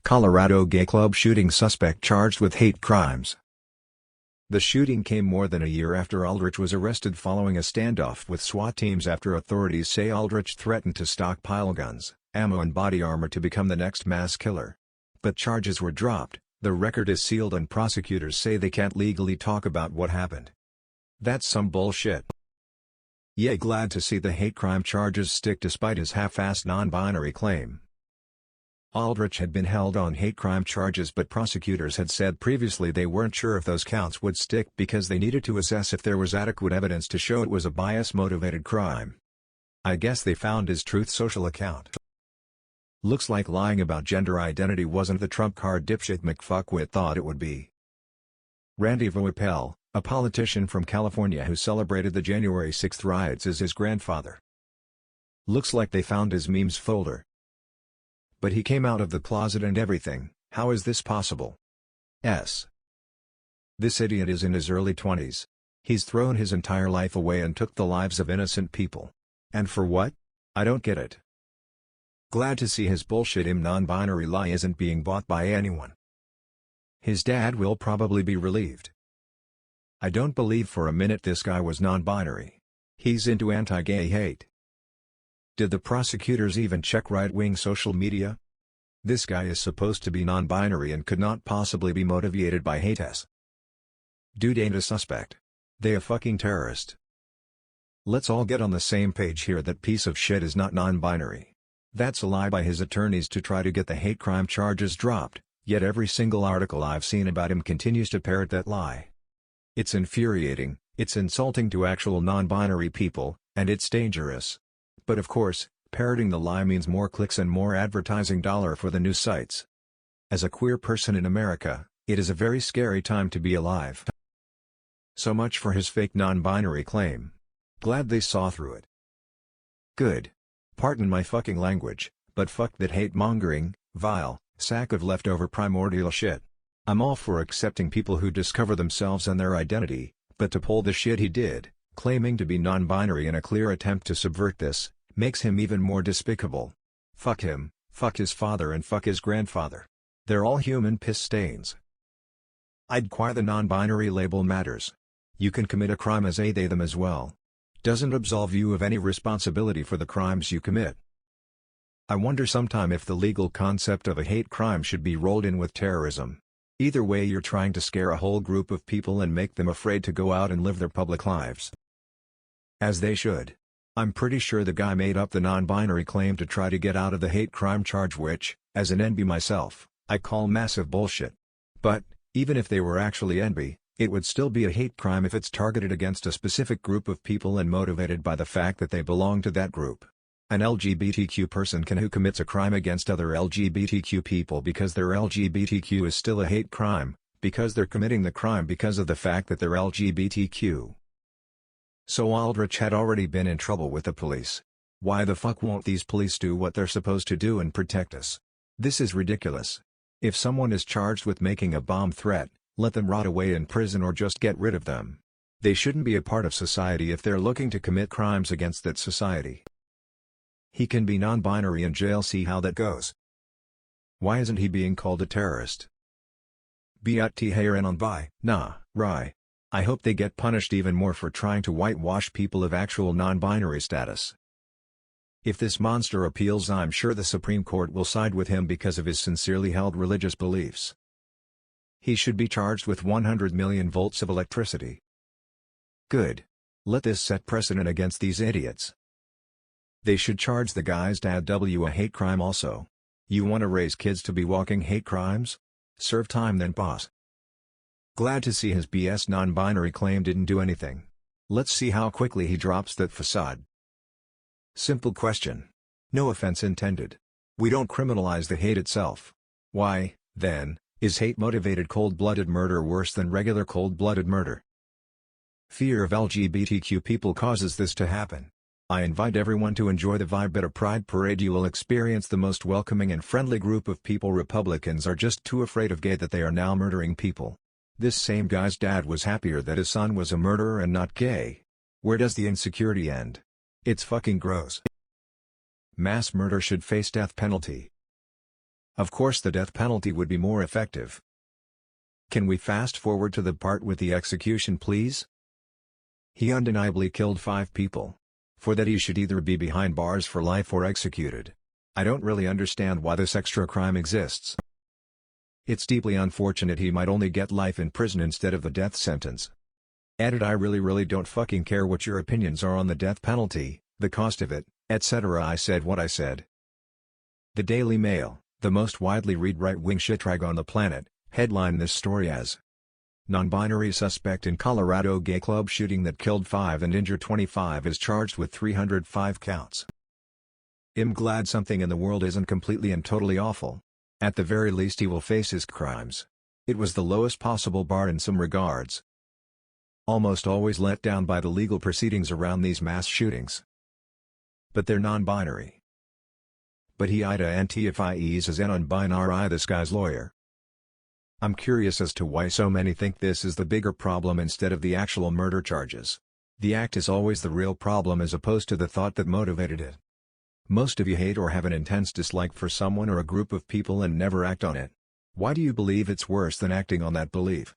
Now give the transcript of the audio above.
Colorado gay club shooting suspect charged with hate crimes. The shooting came more than a year after Aldrich was arrested following a standoff with SWAT teams after authorities say Aldrich threatened to stockpile guns, ammo and body armor to become the next mass killer. But charges were dropped, the record is sealed and prosecutors say they can't legally talk about what happened. That's some bullshit. Yay, glad to see the hate crime charges stick despite his half-assed non-binary claim. Aldrich had been held on hate crime charges, but prosecutors had said previously they weren't sure if those counts would stick because they needed to assess if there was adequate evidence to show it was a bias-motivated crime. I guess they found his Truth Social account. Looks like lying about gender identity wasn't the trump card dipshit McFuckwit thought it would be. Randy Voipel, a politician from California who celebrated the January 6th riots as his grandfather. Looks like they found his memes folder. But he came out of the closet and everything. How is this possible? This idiot is in his early 20s. He's thrown his entire life away and took the lives of innocent people. And for what? I don't get it. Glad to see his bullshit non-binary lie isn't being bought by anyone. His dad will probably be relieved. I don't believe for a minute this guy was non-binary. He's into anti-gay hate. Did the prosecutors even check right-wing social media? This guy is supposed to be non-binary and could not possibly be motivated by hate. Dude ain't a suspect. They a fucking terrorist. Let's all get on the same page here. That piece of shit is not non-binary. That's a lie by his attorneys to try to get the hate crime charges dropped, yet every single article I've seen about him continues to parrot that lie. It's infuriating, it's insulting to actual non-binary people, and it's dangerous. But of course, parroting the lie means more clicks and more advertising dollar for the news sites. As a queer person in America, it is a very scary time to be alive. So much for his fake non-binary claim. Glad they saw through it. Good. Pardon my fucking language, but fuck that hate-mongering, vile, sack of leftover primordial shit. I'm all for accepting people who discover themselves and their identity, but to pull the shit he did, claiming to be non-binary in a clear attempt to subvert this, makes him even more despicable. Fuck him, fuck his father and fuck his grandfather. They're all human piss stains. I'd why the non-binary label matters. You can commit a crime as a they them as well. Doesn't absolve you of any responsibility for the crimes you commit. I wonder sometime if the legal concept of a hate crime should be rolled in with terrorism. Either way, you're trying to scare a whole group of people and make them afraid to go out and live their public lives. As they should. I'm pretty sure the guy made up the non-binary claim to try to get out of the hate crime charge, which, as an NB myself, I call massive bullshit. But, even if they were actually NB, it would still be a hate crime if it's targeted against a specific group of people and motivated by the fact that they belong to that group. An LGBTQ person who commits a crime against other LGBTQ people because they're LGBTQ is still a hate crime, because they're committing the crime because of the fact that they're LGBTQ. So Aldrich had already been in trouble with the police. Why the fuck won't these police do what they're supposed to do and protect us? This is ridiculous. If someone is charged with making a bomb threat, let them rot away in prison or just get rid of them. They shouldn't be a part of society if they're looking to commit crimes against that society. He can be non-binary in jail, see how that goes. Why isn't he being called a terrorist? Nah, right. I hope they get punished even more for trying to whitewash people of actual non-binary status. If this monster appeals, I'm sure the Supreme Court will side with him because of his sincerely held religious beliefs. He should be charged with 100 million volts of electricity. Good. Let this set precedent against these idiots. They should charge the guy's dad a hate crime also. You want to raise kids to be walking hate crimes? Serve time then, boss. Glad to see his BS non-binary claim didn't do anything. Let's see how quickly he drops that facade. Simple question. No offense intended. We don't criminalize the hate itself. Why, then, is hate-motivated cold-blooded murder worse than regular cold-blooded murder? Fear of LGBTQ people causes this to happen. I invite everyone to enjoy the vibe at a Pride Parade. You will experience the most welcoming and friendly group of people. Republicans are just too afraid of gay that they are now murdering people. This same guy's dad was happier that his son was a murderer and not gay. Where does the insecurity end? It's fucking gross. Mass murder should face death penalty. Of course the death penalty would be more effective. Can we fast forward to the part with the execution please? He undeniably killed 5 people. For that he should either be behind bars for life or executed. I don't really understand why this extra crime exists. It's deeply unfortunate he might only get life in prison instead of the death sentence. Added, I really don't fucking care what your opinions are on the death penalty, the cost of it, etc. I said what I said. The Daily Mail, the most widely read right-wing shitrag on the planet, headlined this story as Non-binary suspect in Colorado gay club shooting that killed 5 and injured 25 is charged with 305 counts. I'm glad something in the world isn't completely and totally awful. At the very least he will face his crimes. It was the lowest possible bar in some regards. Almost always let down by the legal proceedings around these mass shootings. But they're non-binary. But he identifies as non-binary, this guy's lawyer. I'm curious as to why so many think this is the bigger problem instead of the actual murder charges. The act is always the real problem as opposed to the thought that motivated it. Most of you hate or have an intense dislike for someone or a group of people and never act on it. Why do you believe it's worse than acting on that belief?